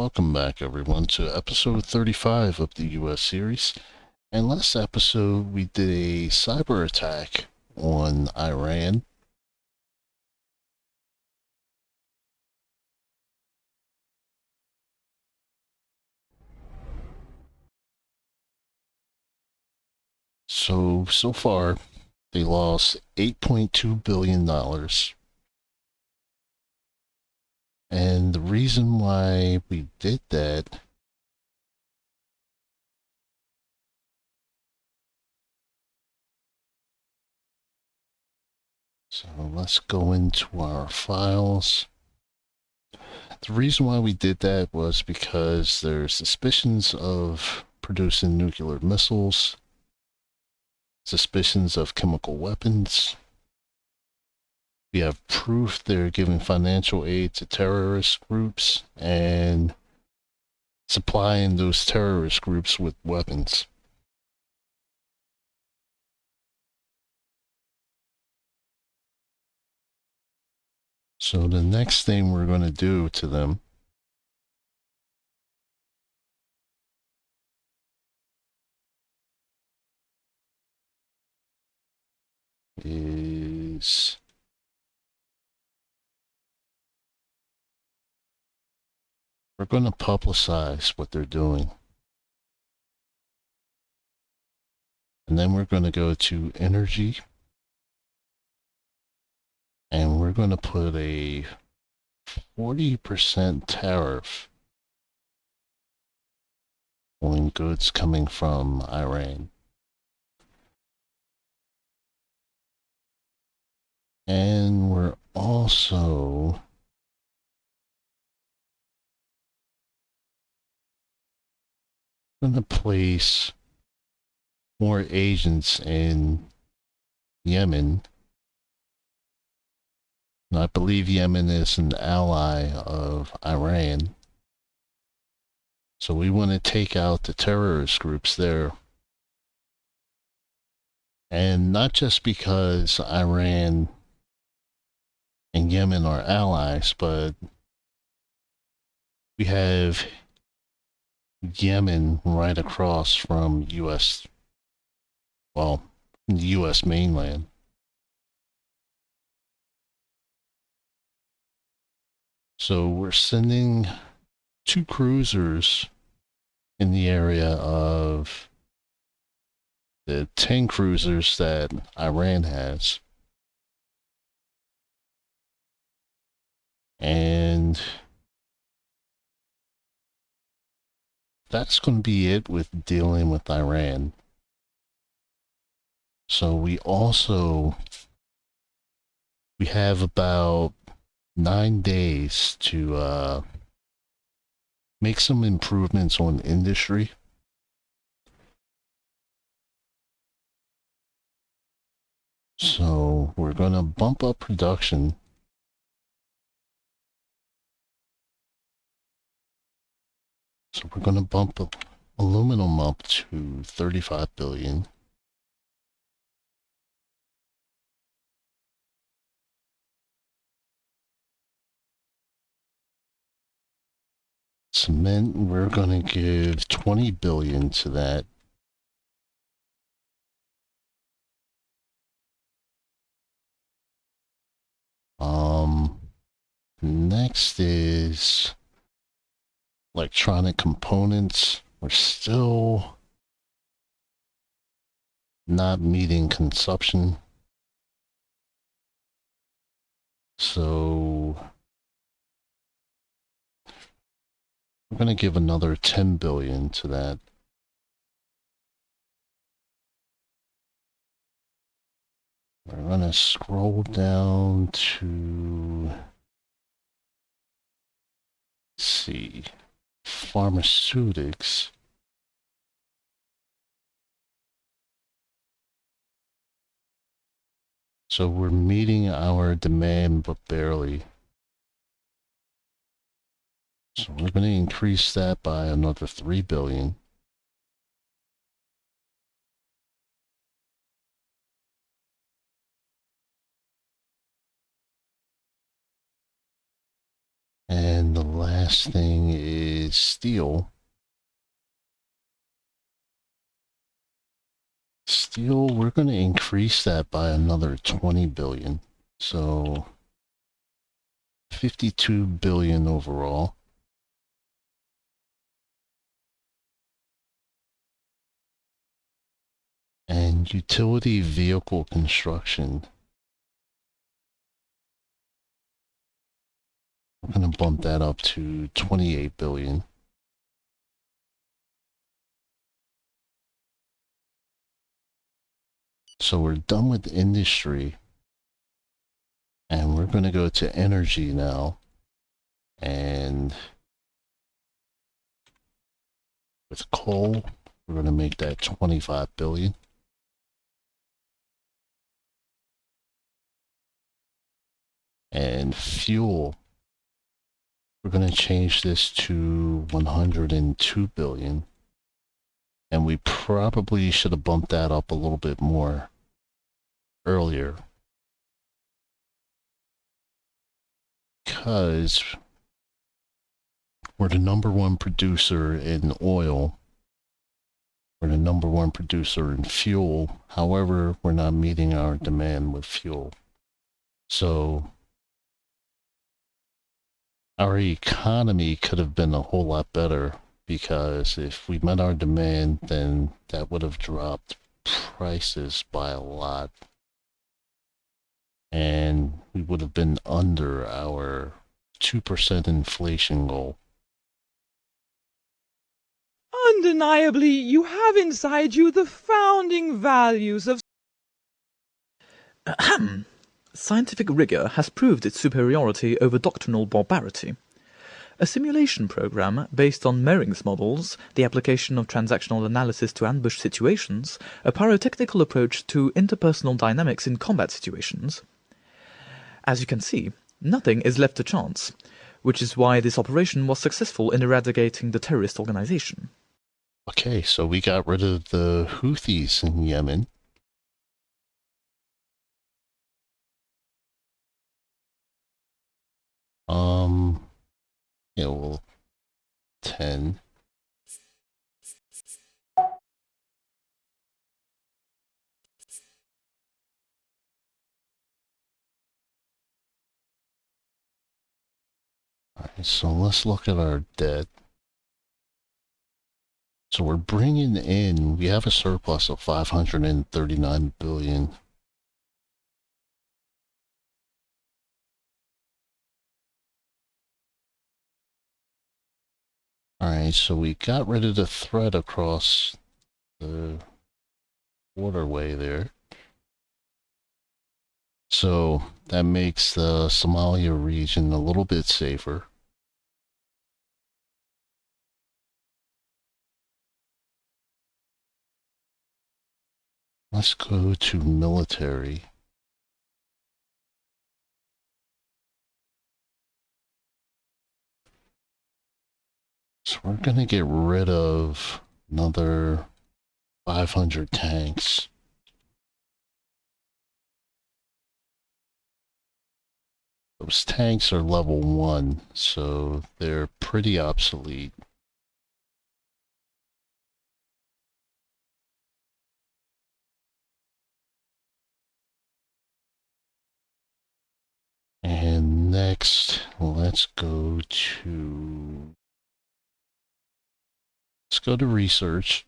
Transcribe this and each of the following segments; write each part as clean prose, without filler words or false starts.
Welcome back, everyone, to episode 35 of the US series. And last episode, we did a cyber attack on Iran. So far, they lost $8.2 billion. And the reason why we did that so let's go into our files. The reason why we did that was because there's suspicions of producing nuclear missiles, suspicions of chemical weapons. We have proof they're giving financial aid to terrorist groups and supplying those terrorist groups with weapons. So the next thing we're going to do to them is we're going to publicize what they're doing. And then we're going to go to energy. And we're going to put a 40% tariff on goods coming from Iran. And we're also going to place more agents in Yemen. And I believe Yemen is an ally of Iran. So we want to take out the terrorist groups there. And not just because Iran and Yemen are allies, but we have Yemen right across from the US mainland. So we're sending 2 cruisers in the area of the 10 cruisers that Iran has. And that's going to be it with dealing with Iran. So we have about 9 days to make some improvements on industry. So we're going to bump up production. So we're going to bump up aluminum up to 35 billion. Cement, we're going to give 20 billion to that. Next is electronic components. We're still not meeting consumption. So we're going to give another 10 billion to that. We're going to scroll down to, let's see, pharmaceutics. So we're meeting our demand, but barely. So we're going to increase that by another 3 billion. And the last last thing is steel. Steel, we're going to increase that by another 20 billion. So 52 billion overall. And utility vehicle construction, we're going to bump that up to 28 billion. So we're done with industry. And we're going to go to energy now. And with coal, we're going to make that 25 billion. And fuel, we're going to change this to 102 billion. And we probably should have bumped that up a little bit more earlier. Because we're the #1 producer in oil. We're the #1 producer in fuel. However, we're not meeting our demand with fuel. So our economy could have been a whole lot better, because if we met our demand, then that would have dropped prices by a lot. And we would have been under our 2% inflation goal. Undeniably, you have inside you the founding values of Scientific rigor has proved its superiority over doctrinal barbarity. A simulation program based on Merring's models, the application of transactional analysis to ambush situations, a pyrotechnical approach to interpersonal dynamics in combat situations. As you can see, nothing is left to chance, which is why this operation was successful in eradicating the terrorist organization. Okay, so we got rid of the Houthis in Yemen. Yeah, well, 10. Alright, so let's look at our debt. So we're bringing in, we have a surplus of 539 billion. Alright, so we got rid of the threat across the waterway there. So that makes the Somalia region a little bit safer. Let's go to military. So we're gonna get rid of another 500 tanks. Those tanks are level 1, so they're pretty obsolete. And next, let's go to research.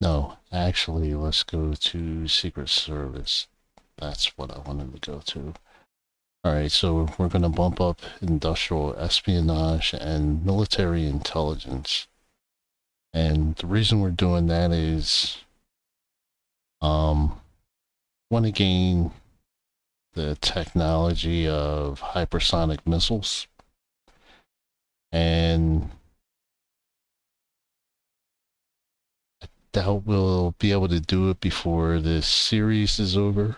No, actually, let's go to Secret Service. That's what I wanted to go to. Alright, so we're going to bump up industrial espionage and military intelligence. And the reason we're doing that is, want to gain the technology of hypersonic missiles. And I doubt we'll be able to do it before this series is over.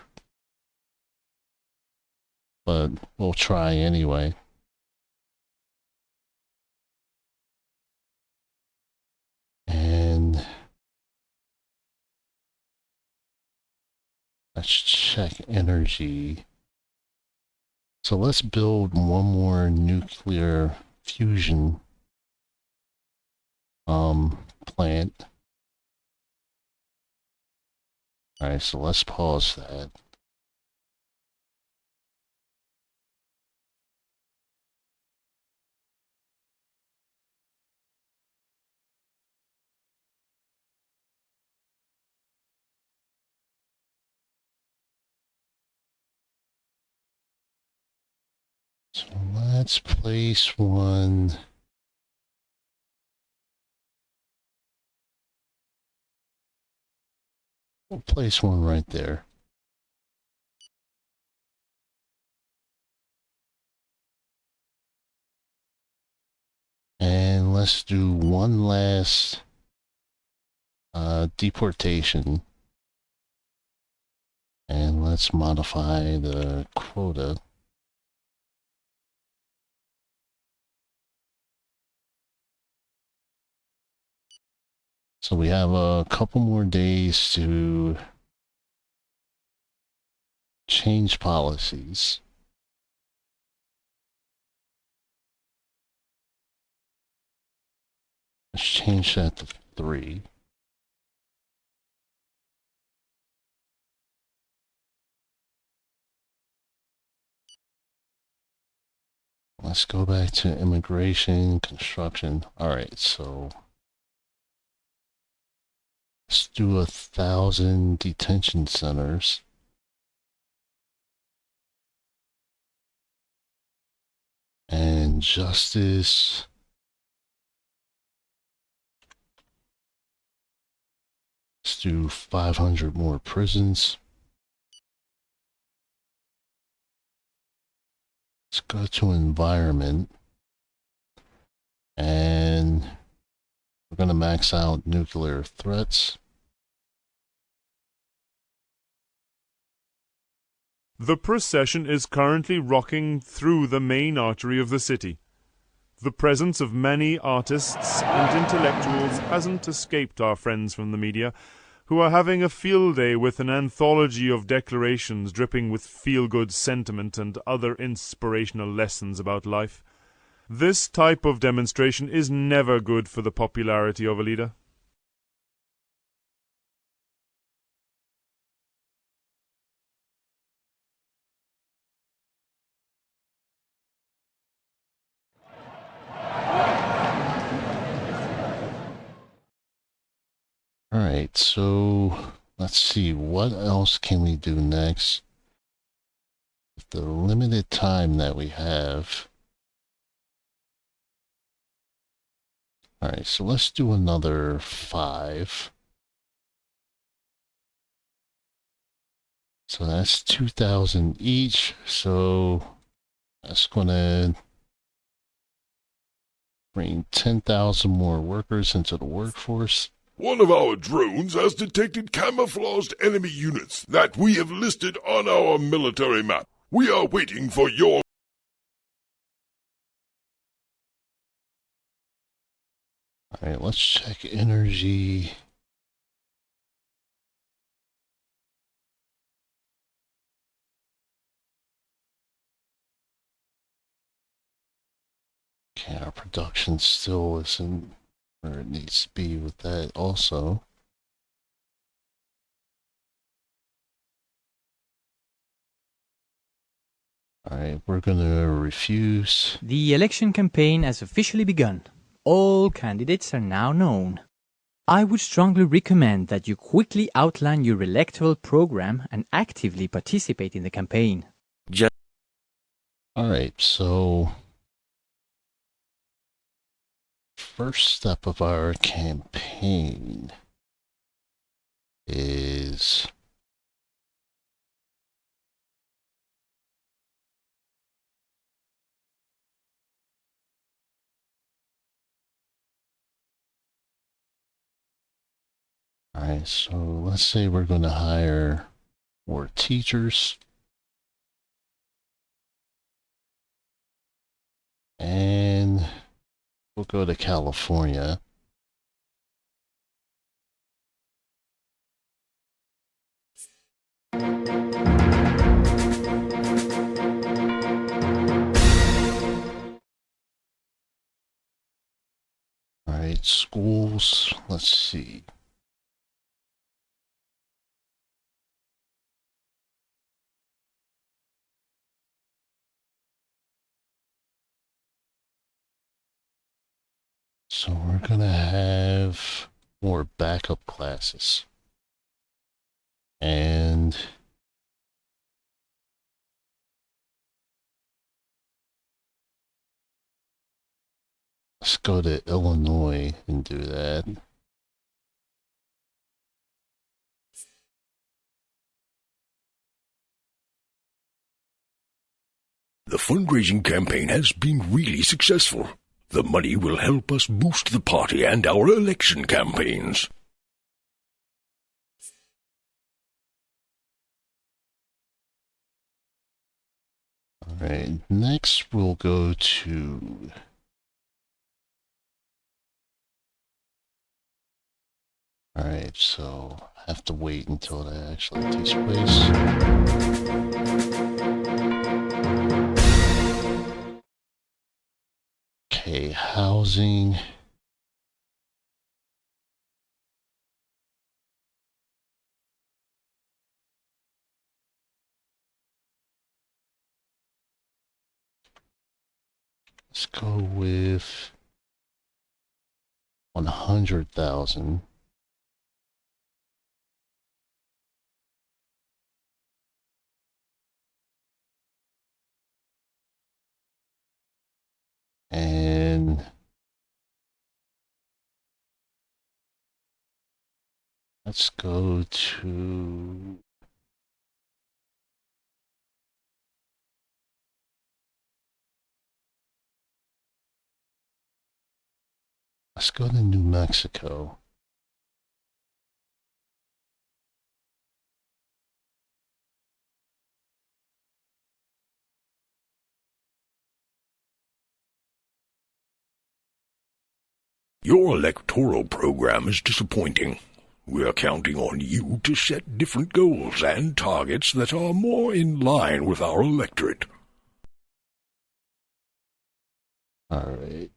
But we'll try anyway. And Let's check energy. So let's build one more nuclear fusion plant. Alright, so let's pause that. So let's place one. We'll place one right there. And let's do one last deportation. And let's modify the quota. So we have a couple more days to change policies. Let's change that to 3. Let's go back to immigration, construction. Alright, so let's do 1,000 detention centers. And justice. Let's do 500 more prisons. Let's go to environment. And we're going to max out nuclear threats. The procession is currently rocking through the main artery of the city. The presence of many artists and intellectuals hasn't escaped our friends from the media, who are having a field day with an anthology of declarations dripping with feel-good sentiment and other inspirational lessons about life. This type of demonstration is never good for the popularity of a leader. Alright, so let's see, what else can we do next? With the limited time that we have. Alright, so let's do another 5. So that's 2,000 each, so that's gonna bring 10,000 more workers into the workforce. One of our drones has detected camouflaged enemy units that we have listed on our military map. We are waiting for your... Alright, let's check energy. Okay, our production still isn't where it needs to be with that also. Alright, we're gonna refuse. The election campaign has officially begun. All candidates are now known. I would strongly recommend that you quickly outline your electoral program and actively participate in the campaign. Alright, so first step of our campaign is alright, so let's say we're going to hire more teachers. And we'll go to California. Alright, schools, let's see. So we're gonna have more backup classes. And let's go to Illinois and do that. The fundraising campaign has been really successful. The money will help us boost the party and our election campaigns. Alright, next we'll go to... Alright, so I have to wait until that actually takes place. Okay, housing. Let's go with 100,000. And let's go to... Let's go to New Mexico. Your electoral program is disappointing. We're counting on you to set different goals and targets that are more in line with our electorate. Alright.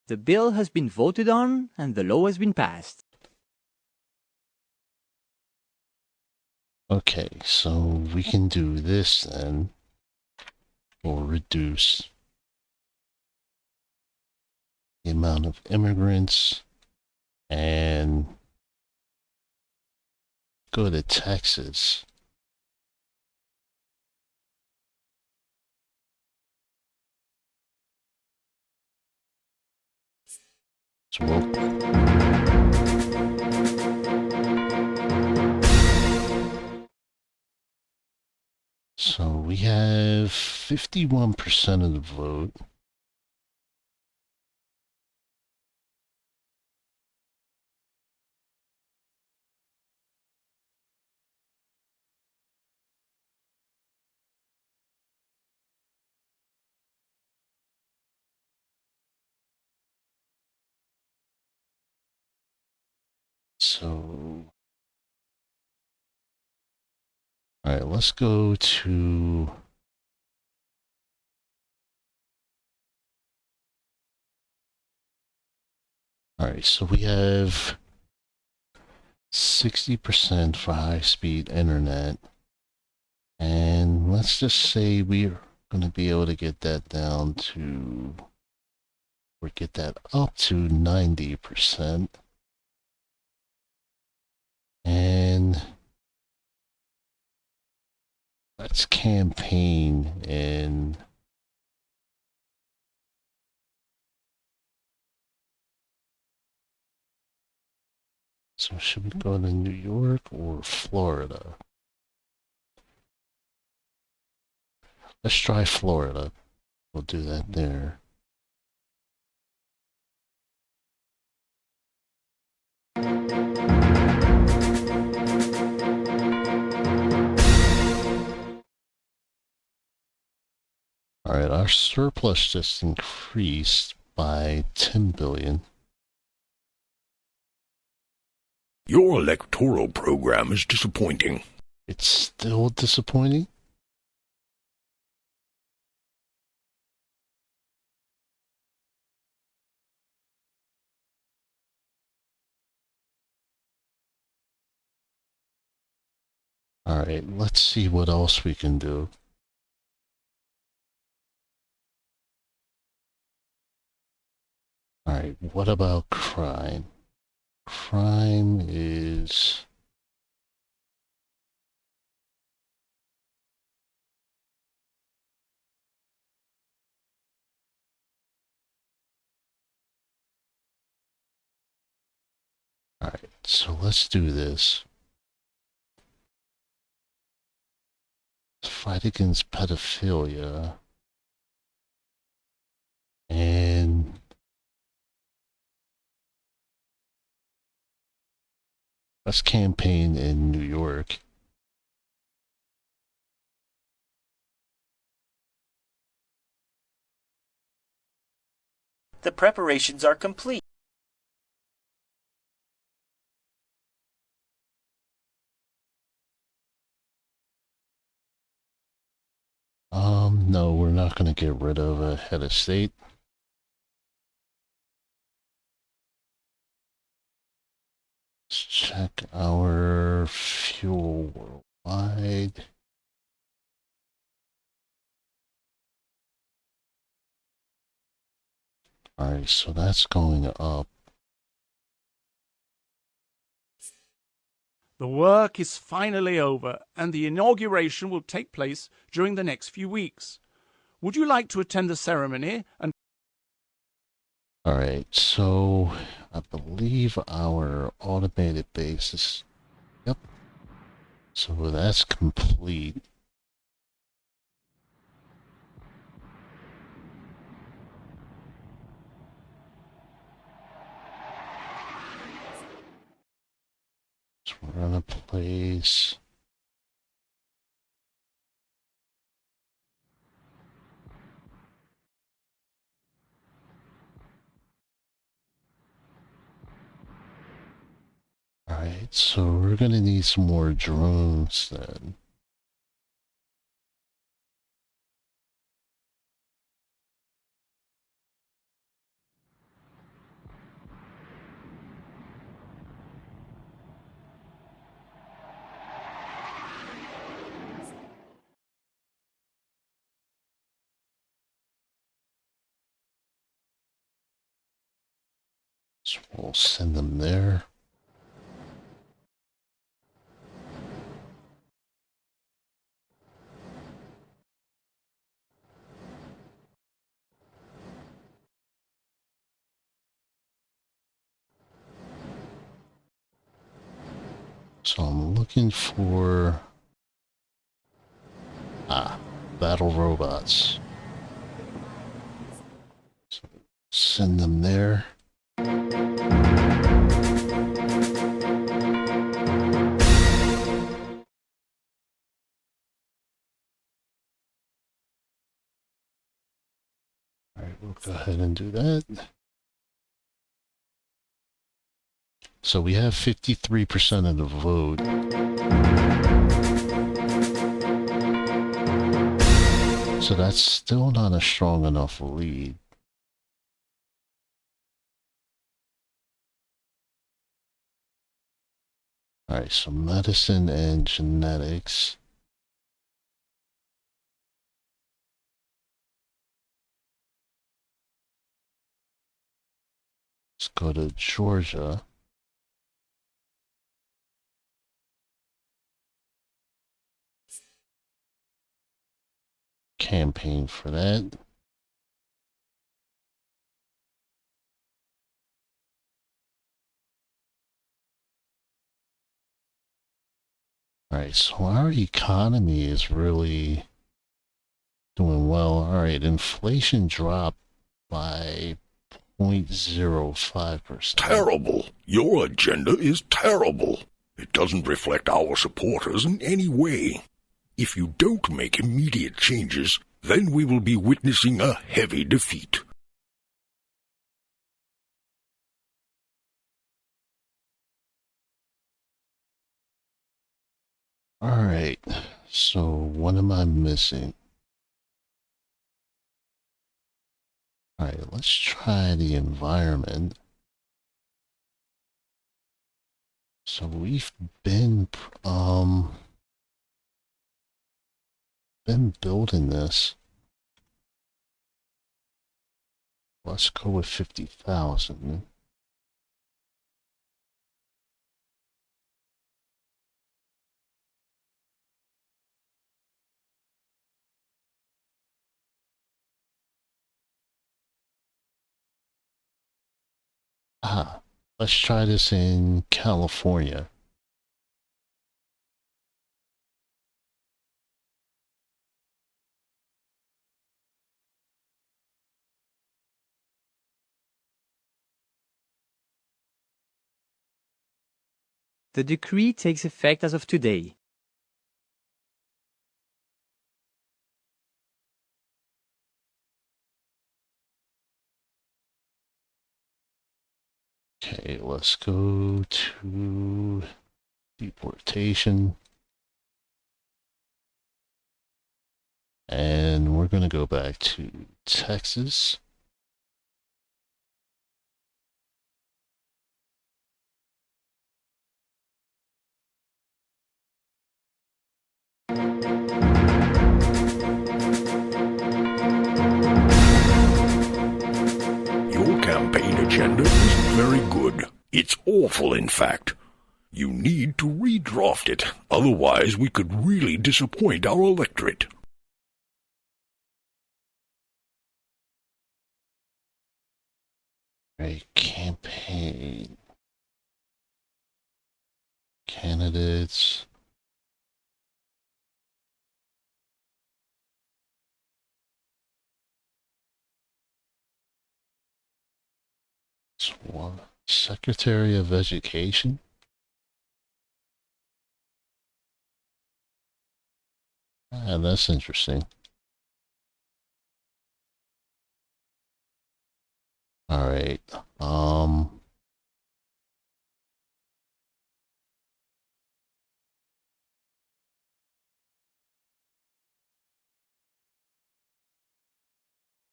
The bill has been voted on and the law has been passed. Okay, so we can do this then. Or reduce the amount of immigrants and go to Texas. So So we have 51% of the vote. So, all right, let's go to... All right, so we have 60% for high-speed internet. And let's just say we're going to be able to get that down to, or get that up to 90%. And let's campaign in... So should we go to New York or Florida? Let's try Florida. We'll do that there. Alright, our surplus just increased by 10 billion. Your electoral program is disappointing. It's still disappointing? Alright, let's see what else we can do. Alright, what about crime? Crime is... Alright, so let's do this. Fight against pedophilia. And... let's campaign in New York. The preparations are complete. No, we're not going to get rid of a head of state. Let's check our fuel worldwide. Alright, so that's going up. The work is finally over, and the inauguration will take place during the next few weeks. Would you like to attend the ceremony and... Alright, so I believe our automated base is... Yep. So that's complete. So we're gonna place... Alright, so we're gonna need some more drones then. So we'll send them there. So I'm looking for... battle robots. So send them there. Alright, we'll go ahead and do that. So we have 53% of the vote. So that's still not a strong enough lead. Alright, so medicine and genetics. Let's go to Georgia. Campaign for that. Alright, so our economy is really doing well. Alright, inflation dropped by 0.05%. Terrible. Your agenda is terrible. It doesn't reflect our supporters in any way. If you don't make immediate changes, then we will be witnessing a heavy defeat. Alright, so what am I missing? Alright, let's try the environment. So we've been building this. Let's go with 50,000. Let's try this in California. The decree takes effect as of today. Okay, let's go to deportation. And we're going to go back to Texas. Your campaign agenda isn't very good. It's awful, in fact. You need to redraft it, otherwise we could really disappoint our electorate. Right, campaign. Candidates. Secretary of Education. Ah, that's interesting. All right.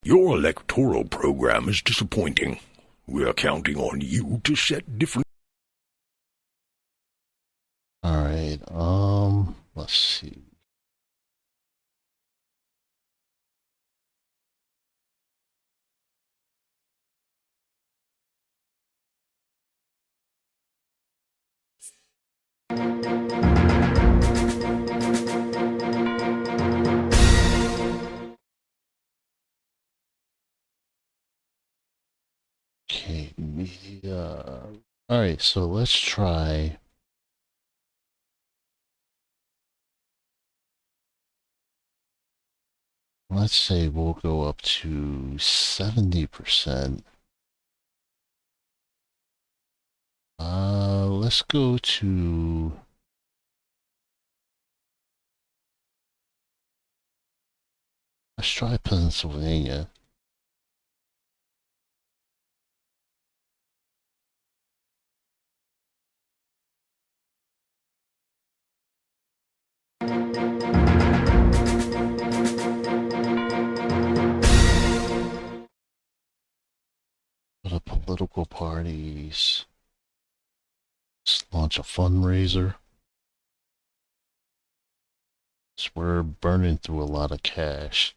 Your electoral program is disappointing. We're counting on you to set different... All right. Let's see. Okay, media. All right, so let's try. Let's say we'll go up to 70%. Let's go to... Let's try Pennsylvania. For the political parties. Let's launch a fundraiser. So we're burning through a lot of cash.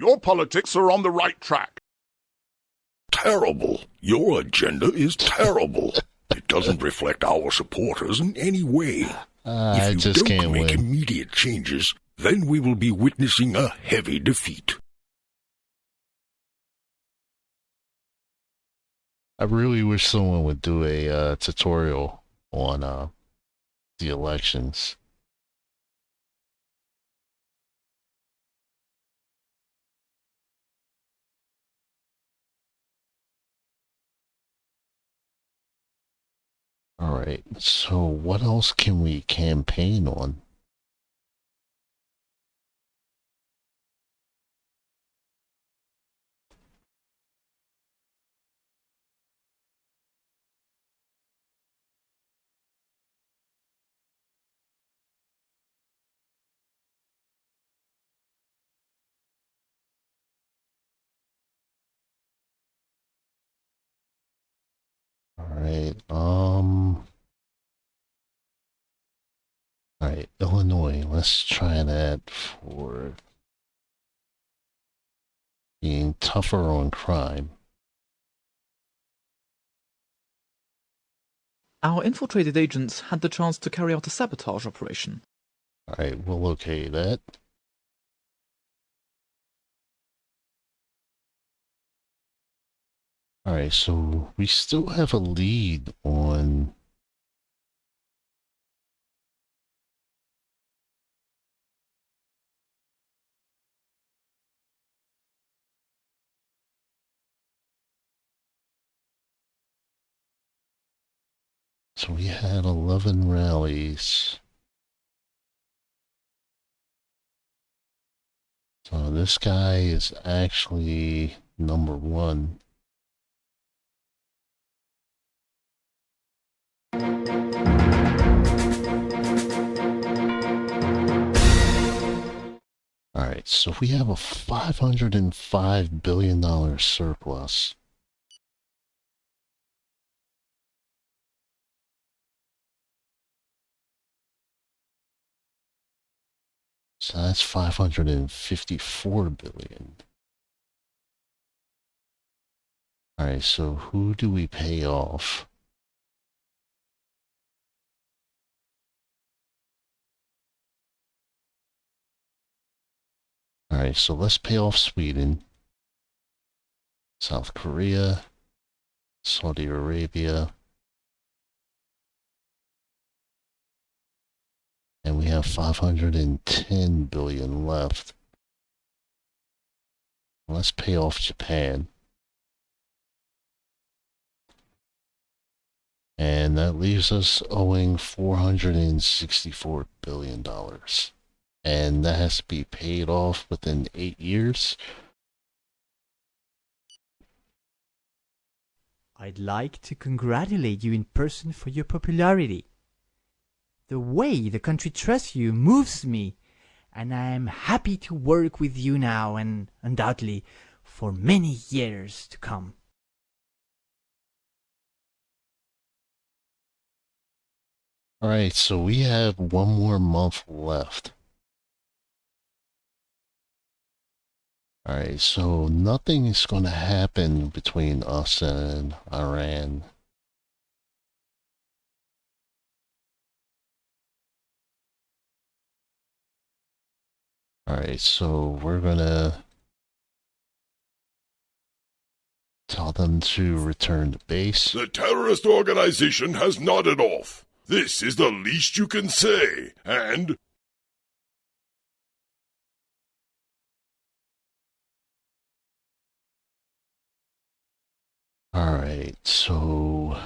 Your politics are on the right track. Terrible. Your agenda is terrible. It doesn't reflect our supporters in any way. I If you just don't can't make win. immediate changes, then we will be witnessing a heavy defeat. I really wish someone would do a tutorial on the elections. All right, so what else can we campaign on? Alright, alright, Illinois, let's try that for being tougher on crime. Our infiltrated agents had the chance to carry out a sabotage operation. Alright, we'll okay that. Alright, so we still have a lead on... So we had 11 rallies. So this guy is actually number 1. Alright, so we have a $505 billion surplus. So that's 554 billion. Alright, so who do we pay off? Alright, so let's pay off Sweden, South Korea, Saudi Arabia, and we have 510 billion left. Let's pay off Japan. And that leaves us owing $464 billion. And that has to be paid off within 8 years. I'd like to congratulate you in person for your popularity. The way the country trusts you moves me, and I am happy to work with you now and undoubtedly for many years to come. Alright, so we have 1 more month left. Alright, so nothing is going to happen between us and Iran. Alright, so we're gonna tell them to return to base. The terrorist organization has nodded off. This is the least you can say, and... Alright, so...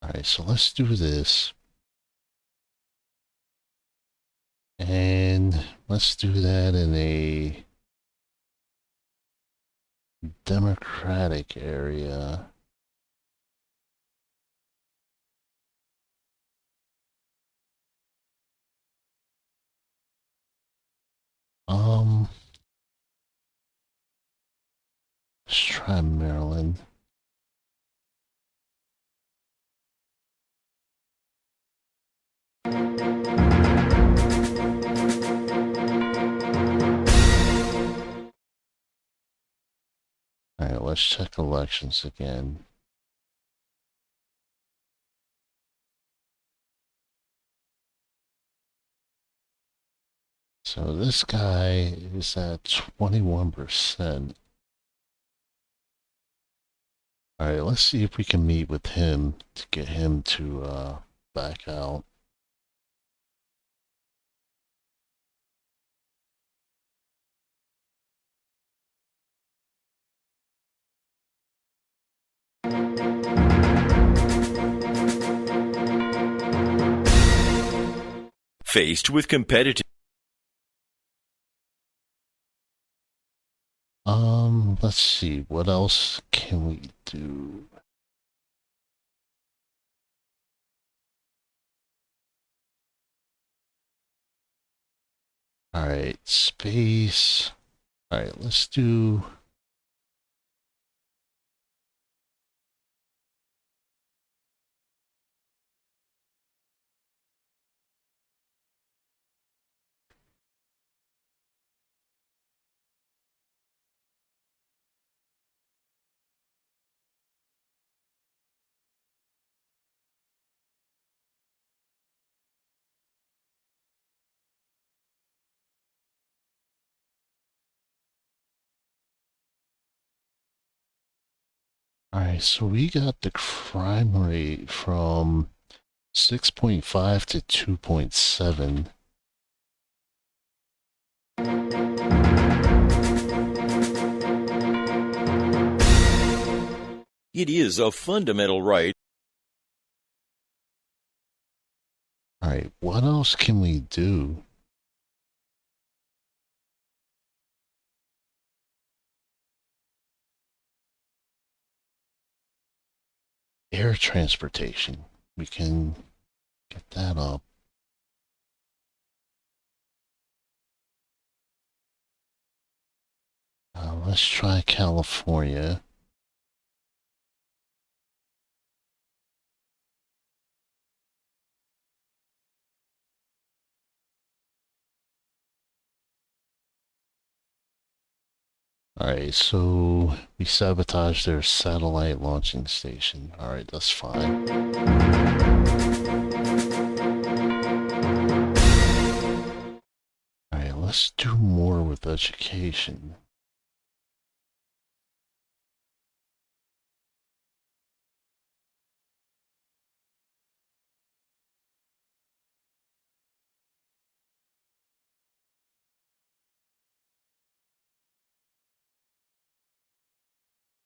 Alright, so let's do this. And let's do that in a democratic area. Let's try Maryland. Alright, let's check elections again. So this guy is at 21%. Alright, let's see if we can meet with him to get him to back out. Faced with competitive... Let's see, what else can we do? Alright, space. Alright, let's do... Alright, so we got the crime rate from 6.5 to 2.7. It is a fundamental right. Alright, what else can we do? Air transportation. We can get that up. Let's try California. Alright, so we sabotaged their satellite launching station. Alright, that's fine. Alright, let's do more with education.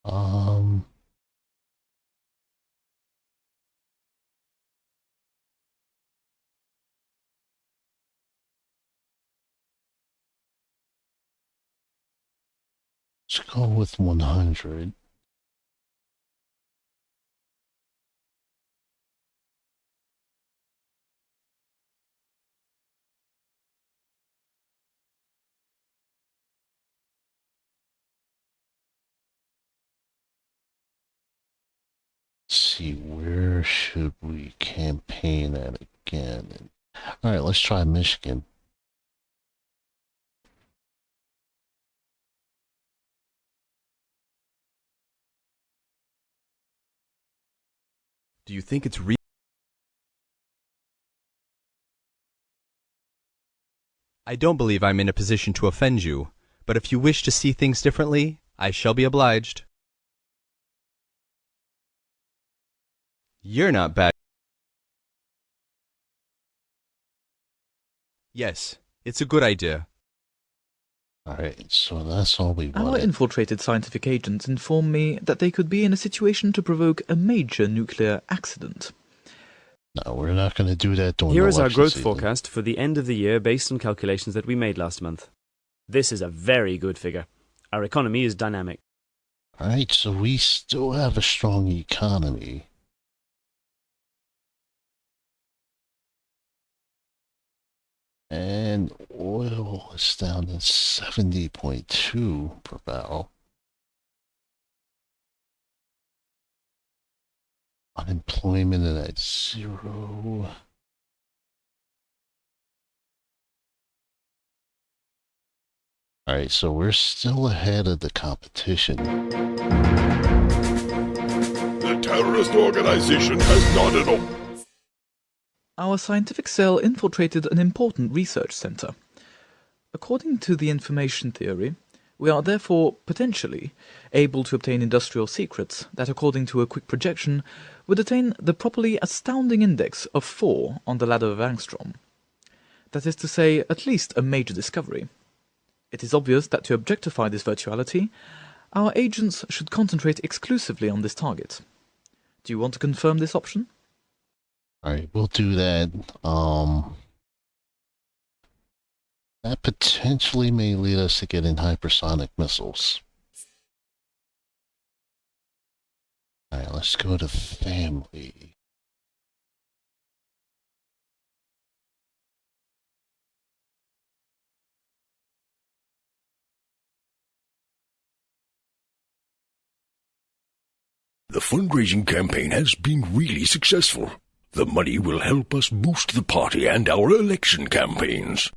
Um, let's go with 100. Let's see, where should we campaign at again? Alright, let's try Michigan. Do you think it's I don't believe I'm in a position to offend you, but if you wish to see things differently, I shall be obliged. You're not bad. Yes, it's a good idea. Alright, so that's all we Our wanted. infiltrated scientific agents inform me that they could be in a situation to provoke a major nuclear accident. No, we're not going to do that during Here the is our election growth season. forecast for the end of the year based on calculations that we made last month. This is a very good figure. Our economy is dynamic. Alright, so we still have a strong economy. And oil is down to 70.2 per barrel. Unemployment at 0. Alright, so we're still ahead of the competition. The terrorist organization has not at all. Our scientific cell infiltrated an important research center. According to the information theory, we are therefore potentially able to obtain industrial secrets that, according to a quick projection, would attain the properly astounding index of 4 on the ladder of Angstrom. That is to say, at least a major discovery. It is obvious that to objectify this virtuality, our agents should concentrate exclusively on this target. Do you want to confirm this option? Alright, we'll do that. That potentially may lead us to getting hypersonic missiles. Alright, let's go to family. The fundraising campaign has been really successful. The money will help us boost the party and our election campaigns.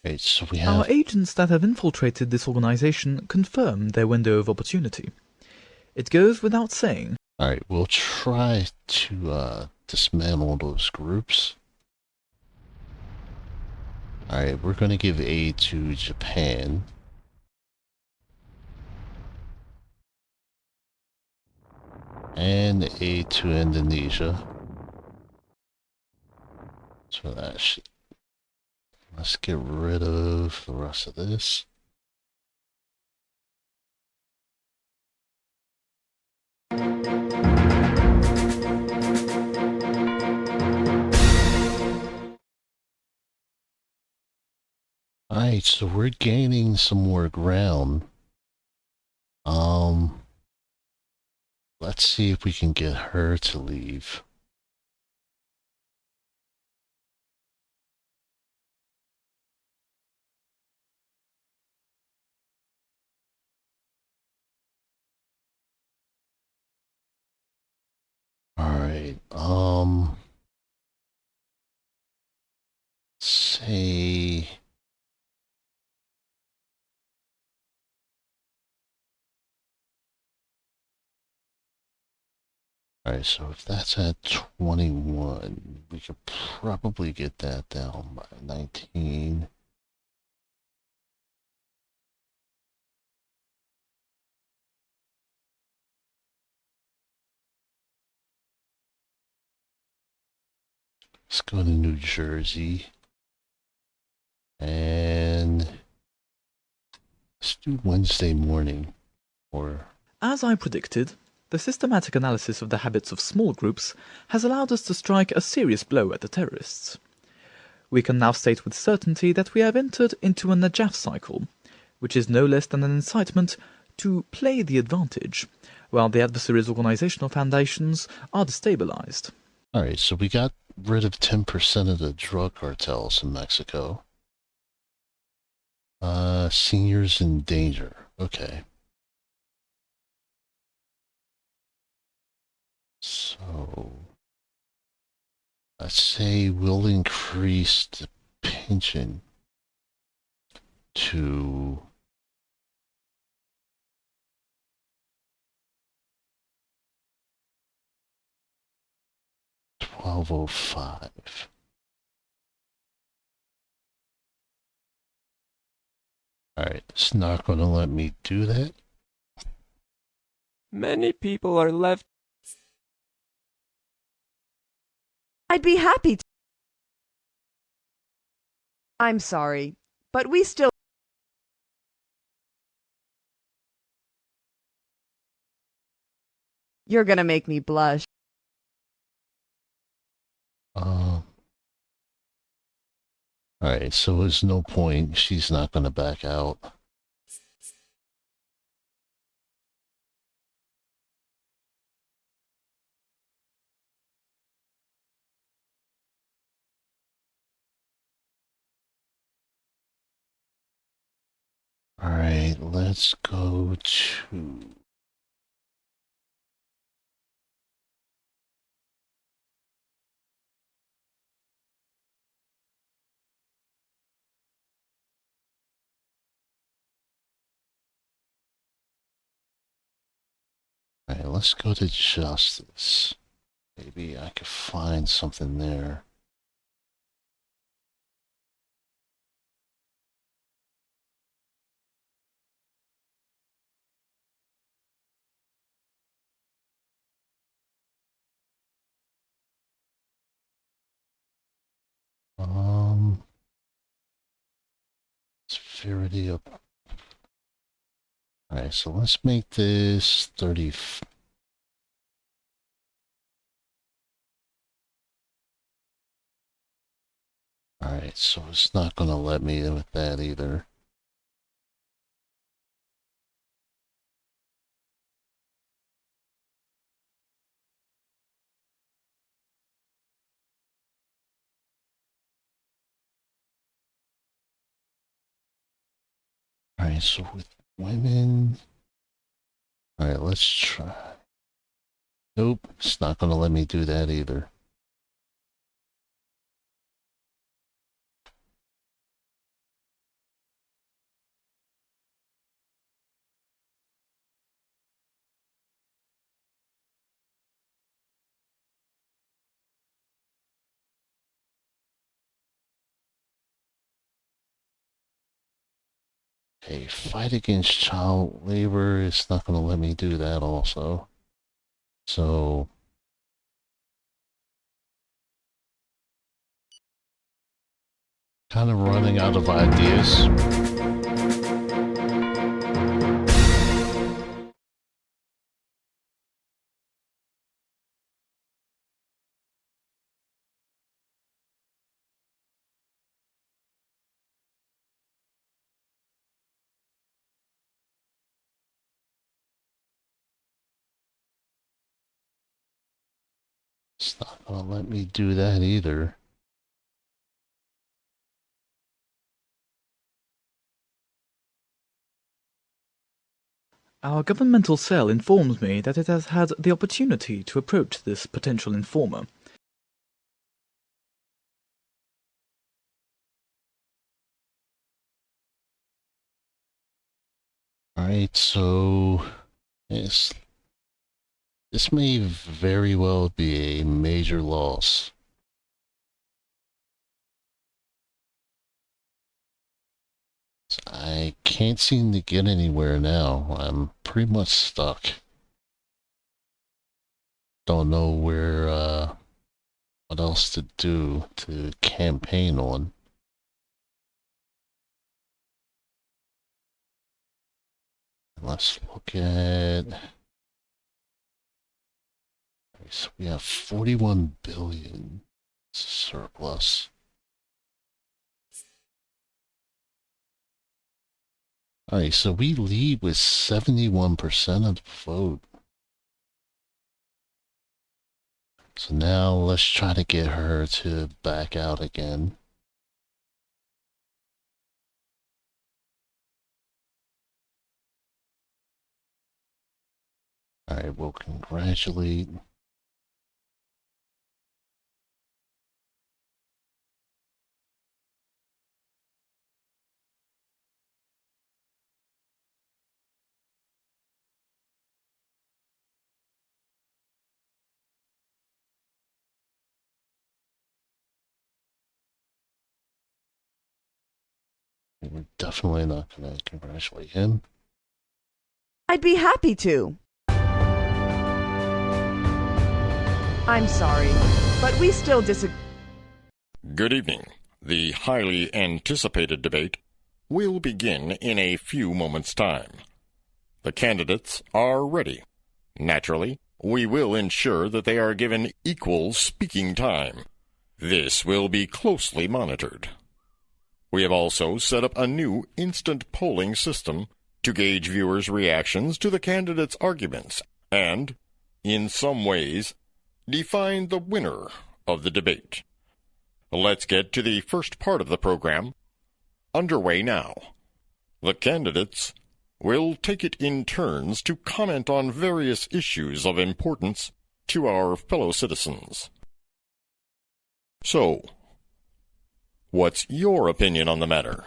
Okay, so we Our have... agents that have infiltrated this organization confirm their window of opportunity. It goes without saying. Alright, we'll try to dismantle those groups. Alright, we're going to give aid to Japan. and aid to Indonesia. So that should... Let's get rid of the rest of this. Alright, so we're gaining some more ground. Let's see if we can get her to leave. Alright, say... Alright, so if that's at 21, we could probably get that down by 19. Let's go to New Jersey. And let's do Wednesday morning. Or As I predicted, the systematic analysis of the habits of small groups has allowed us to strike a serious blow at the terrorists. We can now state with certainty that we have entered into a Najaf cycle, which is no less than an incitement to play the advantage, while the adversary's organizational foundations are destabilized. alright, so we got rid of 10% of the drug cartels in Mexico. Seniors in danger. Okay. So, let's say we'll increase the pension to 1205. Alright, it's not going to let me do that. Many people are left. I'd be happy to. I'm sorry, but we still... You're gonna make me blush. Alright, so there's no point. She's not going to back out. Alright, let's go to... Alright, let's go to justice. Maybe I could find something there. Severity of... Alright, so let's make this 30... Alright, so it's not going to let me with that either. Alright, so with women... Alright, let's try. Nope, it's not going to let me do that either. Okay, fight against child labor is not going to let me do that also. So kind of running out of ideas. It's not gonna let me do that either. Our governmental cell informs me that it has had the opportunity to approach this potential informer. Alright, so yes, this may very well be a major loss. I can't seem to get anywhere now. I'm pretty much stuck. Don't know what else to do to campaign on. Let's look at... So we have 41 billion surplus. Alright, so we lead with 71% of the vote. So now let's try to get her to back out again. Alright, we'll congratulate. We're definitely not going to congratulate him. I'd be happy to. I'm sorry, but we still disagree. Good evening. The highly anticipated debate will begin in a few moments' time. The candidates are ready. Naturally, we will ensure that they are given equal speaking time. This will be closely monitored. We have also set up a new instant polling system to gauge viewers' reactions to the candidates' arguments and, in some ways, define the winner of the debate. Let's get to the first part of the program, underway now. The candidates will take it in turns to comment on various issues of importance to our fellow citizens. So, what's your opinion on the matter?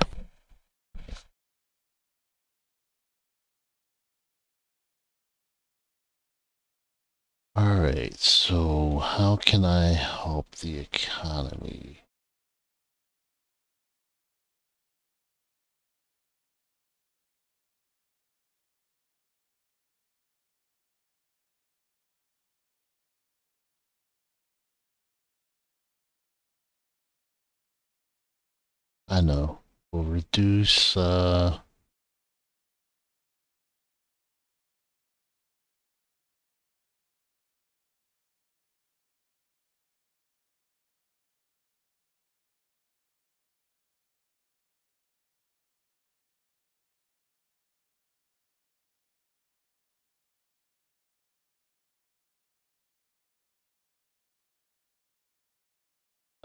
Alright, so how can I help the economy? I know. We'll reduce,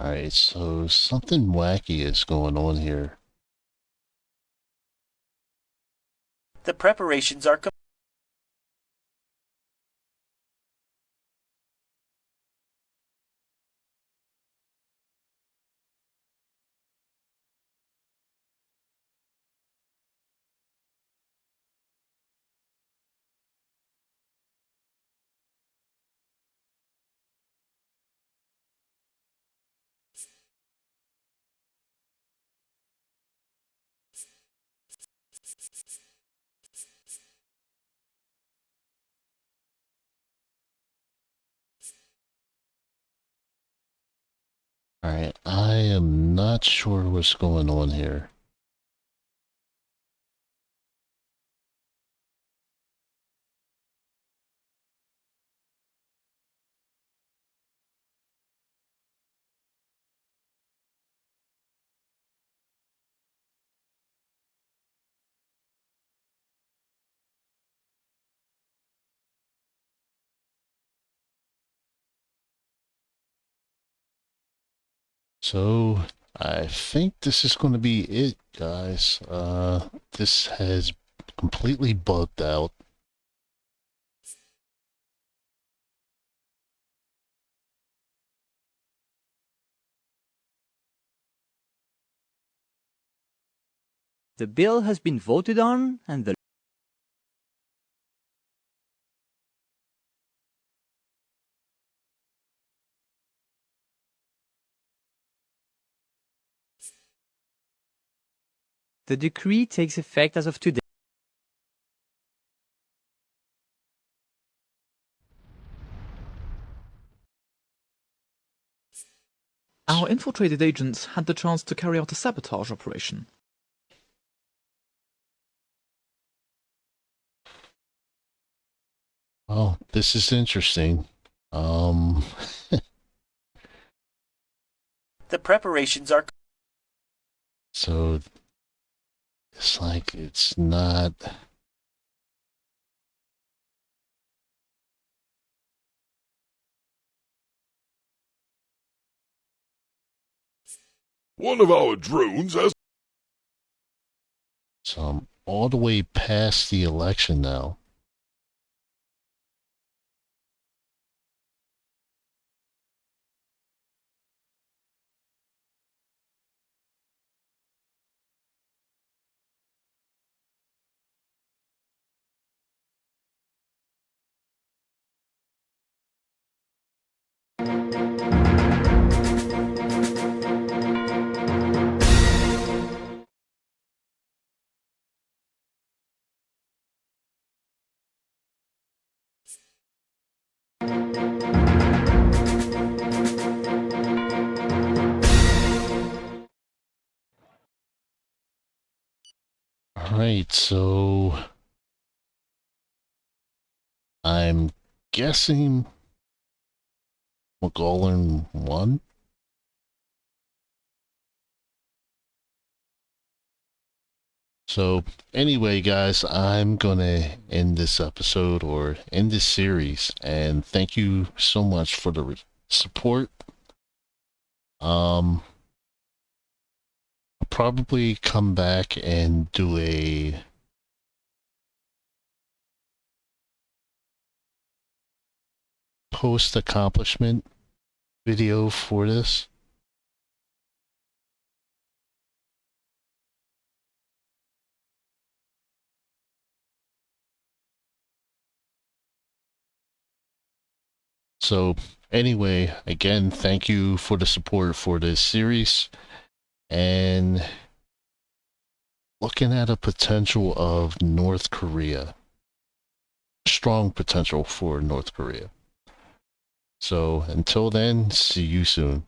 Alright, so something wacky is going on here. The preparations are complete. Alright, I am not sure what's going on here. So, I think this is going to be it, guys. This has completely bugged out. The bill has been voted on, and the decree takes effect as of today. Our infiltrated agents had the chance to carry out a sabotage operation. Oh, this is interesting. The preparations are... So, it's like, it's not... One of our drones has... So I'm all the way past the election now. Alright, so I'm guessing McGowan won. So anyway, guys, I'm gonna end this episode or end this series, and thank you so much for the support. I'll probably come back and do a post accomplishment video for this. So anyway, again, thank you for the support for this series, and looking at a potential of North Korea. Strong potential for North Korea. So until then, see you soon.